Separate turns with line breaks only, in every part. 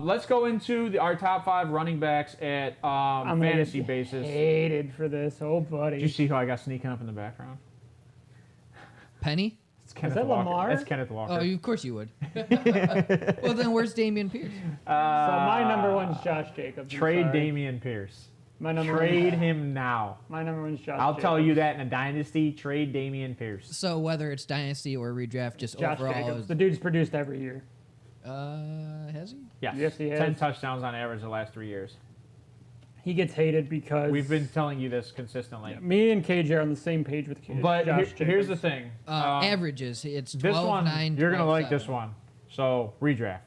let's go into our top 5 running backs at
I'm
fantasy
gonna get
basis.
hated for this. Oh, buddy.
Did you see who I got sneaking up in the background?
Penny?
It's Kenneth
that
Walker.
Lamar?
That's Kenneth Walker.
Oh, of course you would. Well, then where's Dameon Pierce?
So my number one's Josh Jacobs. I'm
Trade
sorry.
Dameon Pierce.
My number
Trade
one,
him now.
My number one's Josh
I'll
Jacobs.
tell you that in a dynasty, trade Dameon Pierce.
So whether it's dynasty or redraft, just
Josh
overall,
Jacobs. The dude's produced every year.
has he?
Yes.
Yes, he has.
10 touchdowns on average the last 3 years.
He gets hated because
We've been telling you this consistently.
me and KJ are on the same page with KJ.
But
Josh
here's the
Jacobs.
thing.
Averages. It's 12,
This one,
9,
you're going to
12,
like this
7.
one. So, redraft.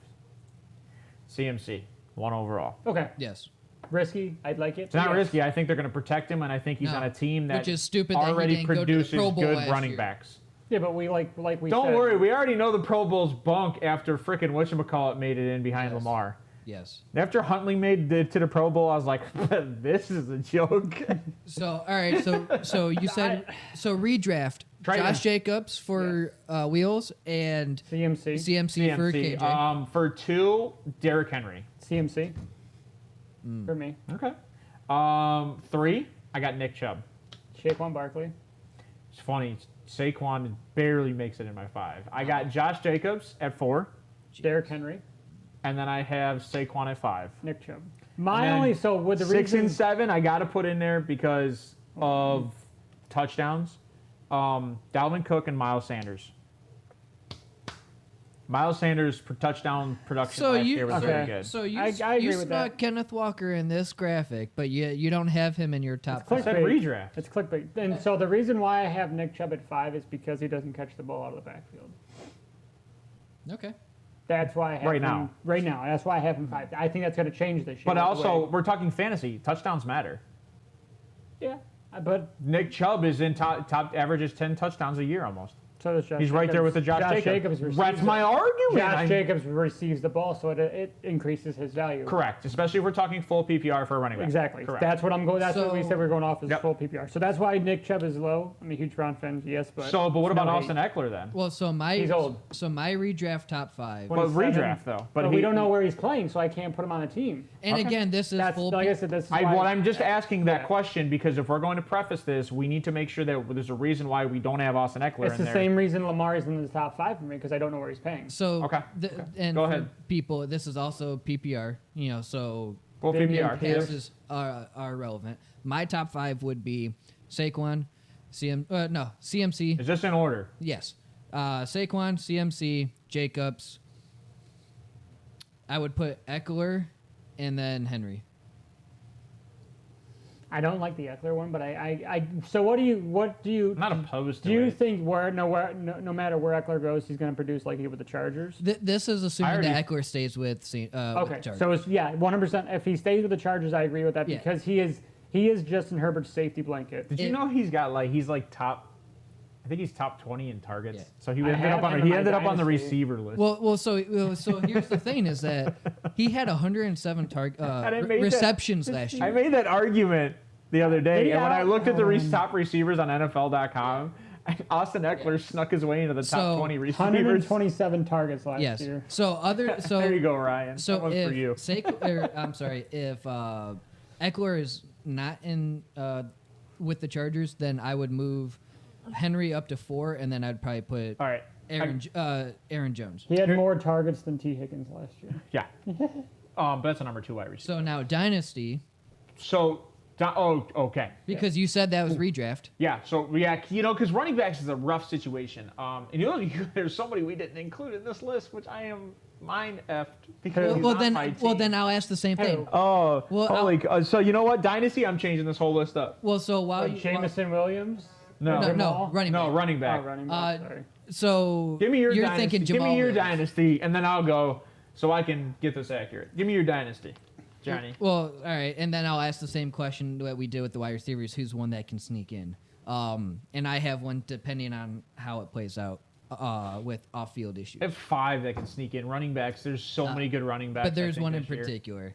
CMC. 1 overall.
Okay.
Yes.
Risky. I'd like it.
It's not
Yes.
risky. I think they're going to protect him, and I think he's
No.
on a team that
Which is stupid that he
already
didn't go to the
produces
Pro Bowl
good
last
running
year.
backs.
Yeah, but we like we
Don't
said,
worry. We already know the Pro Bowl's bunk after frickin' whatchamacallit made it in behind
Yes.
Lamar.
Yes.
After Huntley made it to the Pro Bowl, I was like, this is a joke.
So all right. So you said so redraft.
Trade
Josh
him.
Jacobs for Wheels and
CMC.
CMC for
CMC.
KJ.
For 2, Derrick Henry.
CMC. For me.
Okay. 3, I got Nick Chubb.
Saquon Barkley.
It's funny. Saquon barely makes it in my 5. I got Josh Jacobs at 4,
Derrick Henry.
and then I have Saquon at 5.
Nick Chubb. My
And then
only so with the
6
reason
and 7, I got to put in there because of touchdowns. Dalvin Cook and Miles Sanders. Miles Sanders per touchdown production
So
last
you
year was
Okay.
very good.
So you
I agree
you
with
snuck
that.
Kenneth Walker in this graphic, but you don't have him in your top
It's
I said
clickbait.
redraft.
It's clickbait. And so the reason why I have Nick Chubb at 5 is because he doesn't catch the ball out of the backfield.
Okay.
That's why I have
Right
him,
now.
Right now. That's why I have him 5. I think that's going to change this year.
But
by the
also,
way.
we're talking fantasy. Touchdowns matter.
Yeah. But
Nick Chubb is in top averages 10 touchdowns a year almost.
so does Josh
He's right there with the Josh Jacobs.
receives
That's
it.
my argument.
Josh Jacobs receives the ball, so it increases his value.
Correct, especially if we're talking full PPR for a running back.
Exactly.
Correct.
That's what I'm going. That's what we
So-
said we're going off is
Yep.
full PPR. So that's why Nick Chubb is low. I'm a huge Brown fan, yes, but
But what about
no
Austin
hate.
Eckler then?
Well, so my
He's old.
So my redraft top 5.
But
27.
redraft though.
But
he-
we don't know where he's playing, so I can't put him on a team.
And
Okay.
again, this is
That's
full.
like I said. This is why
Well, I'm just asking that
Yeah.
question because if we're going to preface this, we need to make sure that there's a reason why we don't have Austin Eckler
It's
in
the
there.
same reason Lamar is in the top 5 for me because I don't know where he's paying.
So
Okay.
And
Go
for
ahead.
people, this is also PPR. So
Full
Damian
PPR.
Pierce.
passes are relevant. My top 5 would be Saquon, CMC.
Is this in order?
Yes, Saquon, CMC, Jacobs. I would put Eckler, and then Henry.
I don't like the Eckler one, but I so what do you
I'm not opposed to
do you
it.
think no matter where Eckler goes, he's going to produce like he did with the Chargers?
This is assuming
already-
that Eckler stays with
Okay,
Chargers.
so it's 100%. If he stays with the Chargers, I agree with that
Yeah.
because he is Justin Herbert's safety blanket.
Did you know he's like top? I think he's top 20 in targets.
Yeah.
So he
I
ended
have
up on
him in
he
my
ended up on the
dynasty.
receiver list.
So here's the thing: is that he had 107
I made
receptions last
I
year.
made that argument the other day,
Did he
and when I
out-
looked at the top receivers on NFL.com, Austin Eckler snuck his way into the top
So,
20 receivers.
127 targets last
Yes.
year.
So
There you go, Ryan.
So
that one's
if
for you.
if Eckler is not in with the Chargers, then I would move Henry up to 4, and then I'd probably put
All right.
Aaron Jones.
He had more targets than T. Higgins last year.
Yeah. But that's a number 2 wide receiver.
So now Dynasty,
Okay.
because you said that was redraft.
Yeah, because running backs is a rough situation. And there's somebody we didn't include in this list, which I am mind effed because he's on my team.
Then I'll ask the same thing.
Who?
Oh,
Well,
holy! So you know what? Dynasty, I'm changing this whole list up.
Well, so while
Like Jamison Williams?
No,
no, running back.
running
Oh,
back.
running
Uh,
back, sorry.
So
Give me your
you're
dynasty.
thinking Jamal
Give me your
Williams.
dynasty, and then I'll go so I can get this accurate. Give me your dynasty, Johnny.
Well, all right, and then I'll ask the same question that we did with the wide receivers. Who's one that can sneak in? And I have one depending on how it plays out with off-field issues.
I have 5 that can sneak in. Running backs, there's so many good running backs.
But there's
I think,
one in
this year.
particular.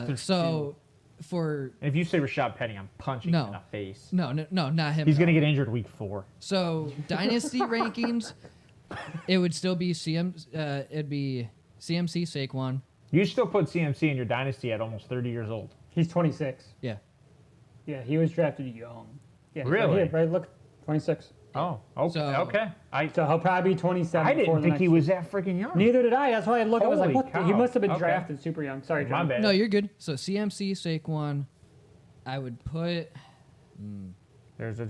There's
So for
And if you say Rashad Penny, I'm punching you in
No.
the face.
no, not him.
He's gonna get injured week 4.
So dynasty rankings, it would still be it'd be CMC, Saquon,
You still put CMC in your dynasty at almost 30 years old.
He's 26.
Yeah.
Yeah, he was drafted young. Yeah, he's
Really?
Right here, right, look, 26.
Oh, okay.
So-
Okay.
So he'll probably be 27.
I
before
didn't
the
think he
next-
was that freaking young.
Neither did I. That's why I looked. I was like,
Holy
what? He
cow.
must have been
Okay.
drafted super young. Sorry,
My
John.
bad.
No, you're good. So CMC, Saquon, I would put.
There's a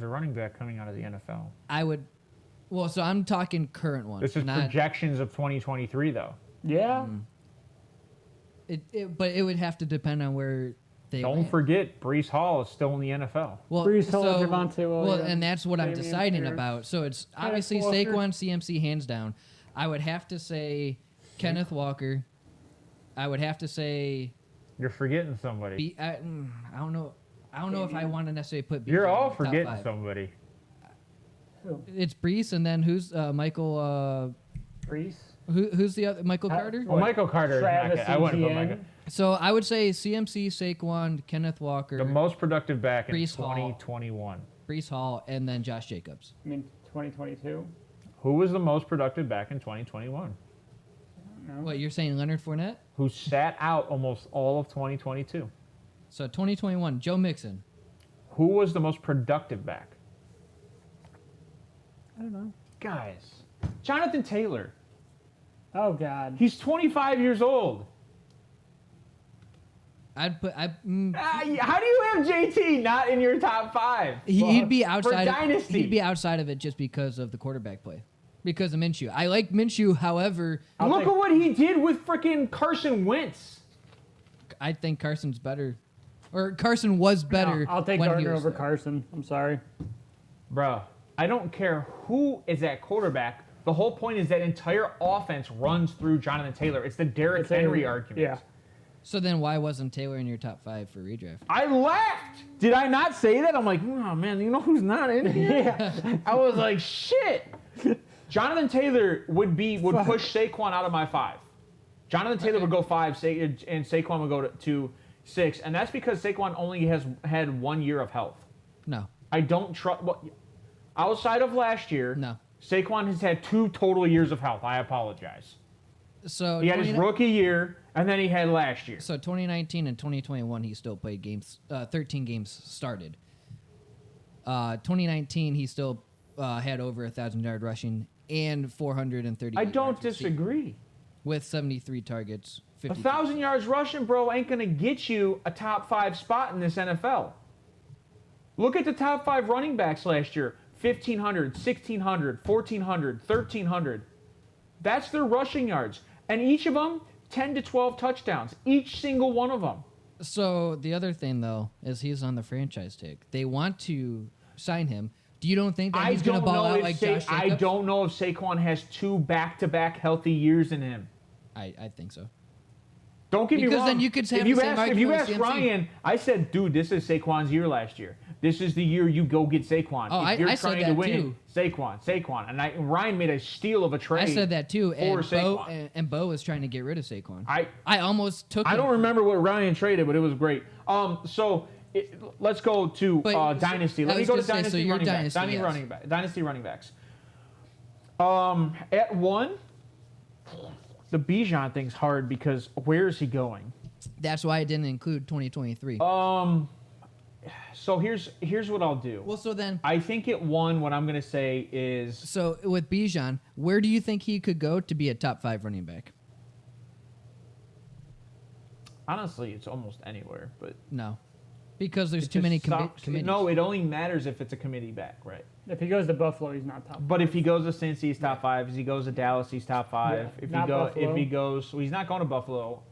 running back coming out of the NFL.
I would. Well, so I'm talking current one.
This is
not,
projections of 2023, though.
Yeah.
But it would have to depend on where they.
Don't
land.
forget, Brees Hall is still in the NFL.
Well,
Brees Hall,
so,
Javonte Williams,
and that's what I'm
Damian
deciding
Pierce,
about. So it's
Kenneth
obviously
Walker.
Saquon, CMC, hands down. I would have to say Kenneth Walker. I would have to say.
You're forgetting somebody.
I don't know. I don't know if I want to necessarily put. Bijan
You're all
in the top
forgetting
five.
somebody.
Who?
It's Brees, and then who's Michael?
Brees.
Who's the other? Michael Carter.
Well, Michael Carter is not
Travis
good. I wouldn't put
Etienne.
Michael.
So I would say CMC, Saquon, Kenneth Walker,
The most productive back in
Brees Hall.
2021.
Brees Hall, and then Josh Jacobs.
I mean, 2022.
Who was the most productive back in 2021?
No.
What you're saying, Leonard Fournette?
Who sat out almost all of 2022?
So 2021, Joe Mixon.
Who was the most productive back?
I don't know.
Guys, Jonathan Taylor.
Oh God.
He's 25 years old.
I'd put.
How do you have JT not in your top 5?
He'd be outside.
Dynasty.
He'd be outside of it just because of the quarterback play, because of Minshew. I like Minshew, however,
Look at what he did with freaking Carson Wentz.
I think Carson's better, or Carson was better.
No, I'll take
when he
Gardner
was
over
there.
Carson. I'm sorry.
Bro, I don't care who is at quarterback. The whole point is that entire offense runs through Jonathan Taylor. It's the Derrick Henry argument.
Yeah.
So then, why wasn't Taylor in your top 5 for redraft?
I laughed. Did I not say that? I'm like, oh man, you know who's not in here?
Yeah.
I was like, shit. Jonathan Taylor would push Saquon out of my 5. Jonathan Taylor would go 5, and Saquon would go to 6, and that's because Saquon only has had 1 year of health.
No,
I don't trust. Well, outside of last year,
no.
Saquon has had 2 total years of health. I apologize.
So
He had his rookie year, and then he had last year.
So 2019 and 2021, he still played games. 13 games started. 2019, he still had over 1,000-yard rushing and 430.
I don't disagree.
With 73 targets. 50
1,000 yards rushing, bro, ain't gonna get you a top 5 spot in this NFL. Look at the top 5 running backs last year: 1,500, 1,600, 1,400, 1,300. That's their rushing yards, and each of them 10 to 12 touchdowns. Each single one of them.
So the other thing, though, is he's on the franchise tag. They want to sign him. Do you don't think that he's going to ball out like Josh Jacobs?
I don't know if Saquon has 2 back-to-back healthy years in him.
I think so.
Don't get me wrong.
Because then you could have
if
the
you
same
ask,
argument
if you
with
ask
CMC.
Ryan, I said, dude, this is Saquon's year last year. This is the year you go get Saquon.
Oh,
if you're
I said
trying to
that
win,
too.
Saquon. And Ryan made a steal of a trade.
I said that too, and
for
Bo,
Saquon.
and Bo was trying to get rid of Saquon.
I
almost took.
I
him.
don't remember what Ryan traded, but it was great. Let's go to Dynasty.
I
Let me
was
go to
gonna say,
Dynasty
so you're
running backs.
Dynasty, yes.
Dynasty running backs. At 1, the Bijan thing's hard because where is he going?
That's why I didn't include 2023.
So here's what I'll do.
Well, so then,
I think at 1, what I'm gonna say is
so with Bijan, where do you think he could go to be a top 5 running back?
honestly it's almost anywhere, but
No, because there's
it
too
just
many
sucks.
committees.
No, it only matters if it's a committee back, right?
If he goes to Buffalo, he's not top.
But if he goes to Cincy, he's top 5. If he goes to Dallas, he's top 5.
Yeah,
if
not Buffalo.
well, he's not going to Buffalo.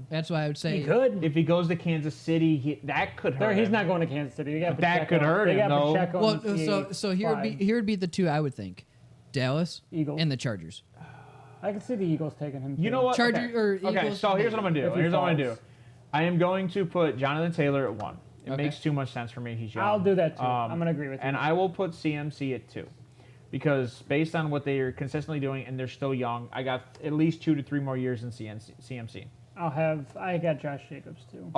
That's why I would say
He could.
If he goes to Kansas City, that could hurt.
He's
him.
not going to Kansas City. You got
That could hurt him, though.
Well, so here would be the 2 I would think: Dallas,
Eagles.
and the Chargers.
I can see the Eagles taking him.
You
too.
know what?
Charger-
okay.
Eagles,
So here's what I'm gonna do.
If he
Here's what I'm gonna
falls.
do. I am going to put Jonathan Taylor at 1. It
Okay.
makes too much sense for me. He's young.
I'll do that too. I'm gonna agree with you.
And I will put CMC at 2. Because based on what they are consistently doing, and they're still young, I got at least 2 to 3 more years in CMC.
I got Josh Jacobs too.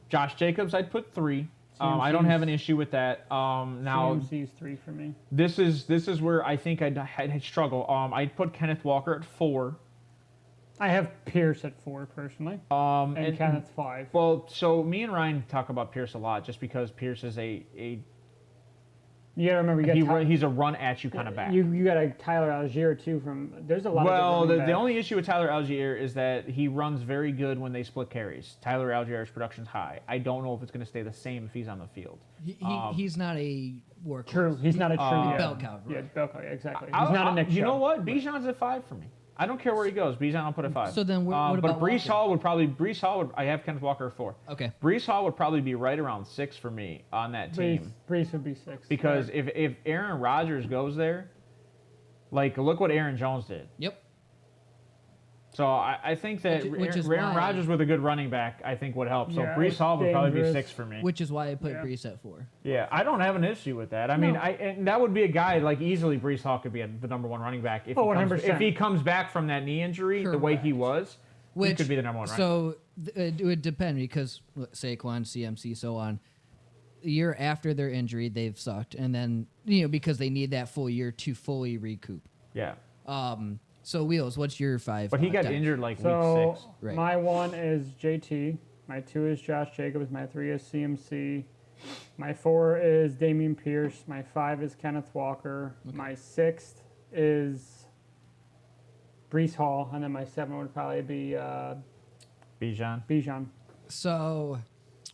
Josh Jacobs, I'd put 3. I don't have an issue with that. Now,
CMC's 3 for me.
this is where I think I'd struggle. I'd put Kenneth Walker at 4.
I have Pierce at 4 personally, and Kenneth 5.
Well, so me and Ryan talk about Pierce a lot, just because Pierce is
You gotta remember,
he's a run at you kind of back.
You got a Tyler Algier too. There's a lot.
Well,
of
the only issue with Tyler Algier is that he runs very good when they split carries. Tyler Algier's production's high. I don't know if it's going to stay the same if he's on the field.
He's not a workhorse.
True. He's not a true
bell cow.
Yeah,
Right?
bell cow. Yeah, exactly. He's not a Nick.
You know what? Bijan's at 5 for me. I don't care where he goes. Bijan, I'll put at 5.
So then, what about
But Breece
Walker?
Hall would. I have Kenneth Walker at 4.
Okay.
Breece Hall would probably be right around 6 for me on that team.
Breece would be 6.
Because if Aaron Rodgers goes there, like, look what Aaron Jones did.
Yep.
So I think that
Which is
Aaron
why-
Rodgers with a good running back, I think, would help. So
Yeah,
Breece Hall would probably be
dangerous.
6 for me.
Which is why I put
Yeah.
Breece at 4.
Yeah, I don't have an issue with that. I mean, and that would be a guy, like, easily Breece Hall could be the number 1 running back if,
Oh,
if he comes back from that knee injury the way he was. He could be the number 1 running back.
So it would depend because Saquon, CMC, so on. The year after their injury, they've sucked, and then because they need that full year to fully recoup.
Yeah.
So Wheels, what's your 5?
But he got
10?
injured like
So
week 6.
Right.
my 1 is JT. My 2 is Josh Jacobs. My 3 is CMC. My 4 is Dameon Pierce. My 5 is Kenneth Walker. My 6th is Breece Hall, and then my 7 would probably be Bijan.
So,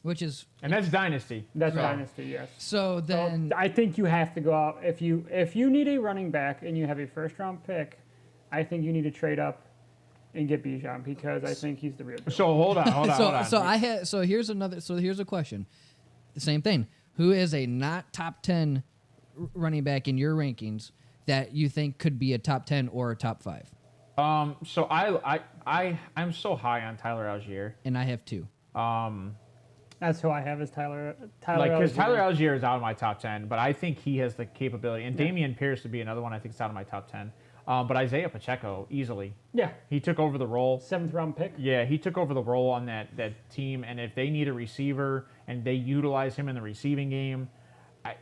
which is
And that's Dynasty.
That's
Right.
dynasty, yes.
so then
I think you have to go out if you need a running back and you have a 1st-round pick. I think you need to trade up and get Bijan because I think he's the real deal.
So hold on.
here's a question. The same thing. Who is a not top 10 running back in your rankings that you think could be a top 10 or a top 5?
So I'm so high on Tyler Algier.
And I have 2.
That's who I have as Tyler.
Because
Algier.
Tyler Algier is out of my top 10, but I think he has the capability. And Dameon Pierce would be another one I think is out of my top 10. But Isaiah Pacheco, easily.
Yeah,
He took over the role.
7th-round pick.
Yeah, he took over the role on that team. And if they need a receiver and they utilize him in the receiving game,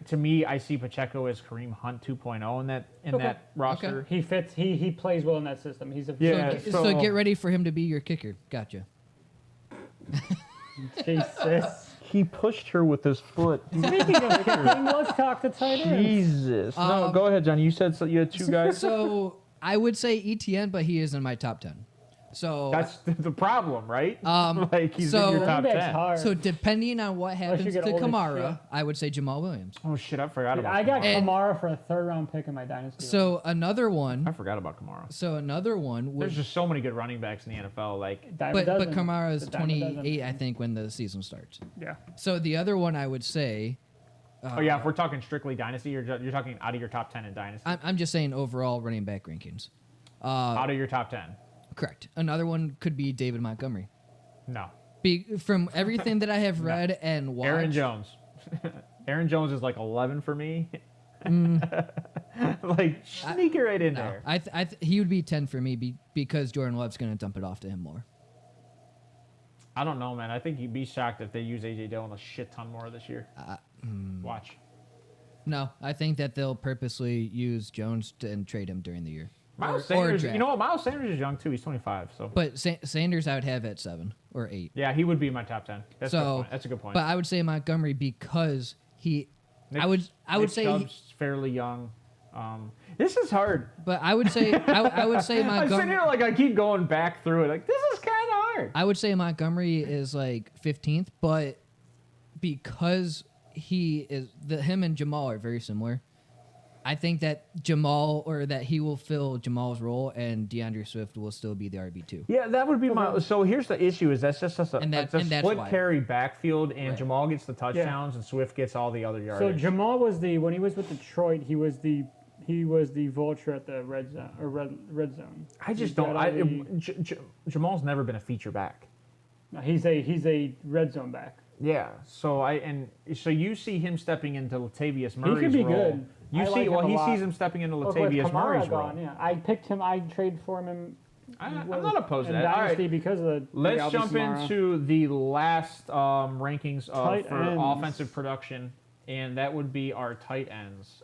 to me, I see Pacheco as Kareem Hunt 2.0 in that roster.
Okay.
He fits. He plays well in that system. He's a
Yeah.
So get ready for him to be your kicker. Gotcha.
Jesus.
He pushed her with his foot.
Speaking of kicking, let's talk to tight ends.
Jesus. No, go ahead, Johnny. You said you had 2 guys.
So I would say ETN, but he is in my top 10. So
That's the problem, right? He's
so-
in your top
Running back's
10.
hard.
So depending on what happens
you
to
get old as
Kamara,
shit.
I would say Jamal Williams.
Oh shit, I forgot about.
I got
Kamara.
And-
Kamara for a 3rd-round pick in my dynasty.
So another
I
one.
forgot about Kamara.
So another one would.
There's just so many good running backs in the NFL. Like,
Dime a
But
dozen.
Kamara is
The dime a dozen.
28, I think, when the season starts.
Yeah.
So the other one I would say.
oh yeah, if we're talking strictly dynasty, you're talking out of your top 10 in dynasty.
I'm just saying overall running back rankings.
Out of your top 10.
Correct. Another one could be David Montgomery.
No.
From everything that I have read and watched.
Aaron Jones. Aaron Jones is like 11 for me. Like sneak it right in
No,
there.
he would be 10 for me because Jordan Love's going to dump it off to him more.
I don't know, man. I think you'd be shocked if they use AJ Dillon a shit ton more this year. Watch.
No, I think that they'll purposely use Jones and trade him during the year.
Miles
Or
Sanders,
draft.
you know what? Miles Sanders is young too. He's 25. So
But Sanders I would have at 7 or 8.
yeah, he would be my top 10. That's a good point. That's a good point.
But I would say Montgomery because he. I would
Nick
say.
Chubb's fairly young. This is hard.
But I would say I would say
I'm sitting
Montgomery.
here like I keep going back through it. Like this is kind of hard.
I would say Montgomery is like 15th, but because him and Jamal are very similar. I think that he will fill Jamal's role and DeAndre Swift will still be the RB2.
Yeah, that would be my. So here's the issue: is that's just a
that's
split
why.
carry backfield, and
Right.
Jamal gets the touchdowns, and Swift gets all the other
So
yardage.
Jamal was when he was with Detroit, he was the vulture at the red zone.
I just
He
don't.
got all the-
Jamal's never been a feature back.
No, he's a red zone back.
Yeah. So you see him stepping into Latavius Murray's
could be
role.
good.
You
I
see,
like him a
he
lot.
sees him stepping into
Look, with
Latavius
Kamara
Murray's
gone,
role.
yeah, I picked him. I traded for him
I'm not opposed to
in
that. All
Dynasty
right.
because of the.
Let's
Alvin
jump
Kamara.
into the last rankings
Tight
for
ends.
offensive production, and that would be our tight ends.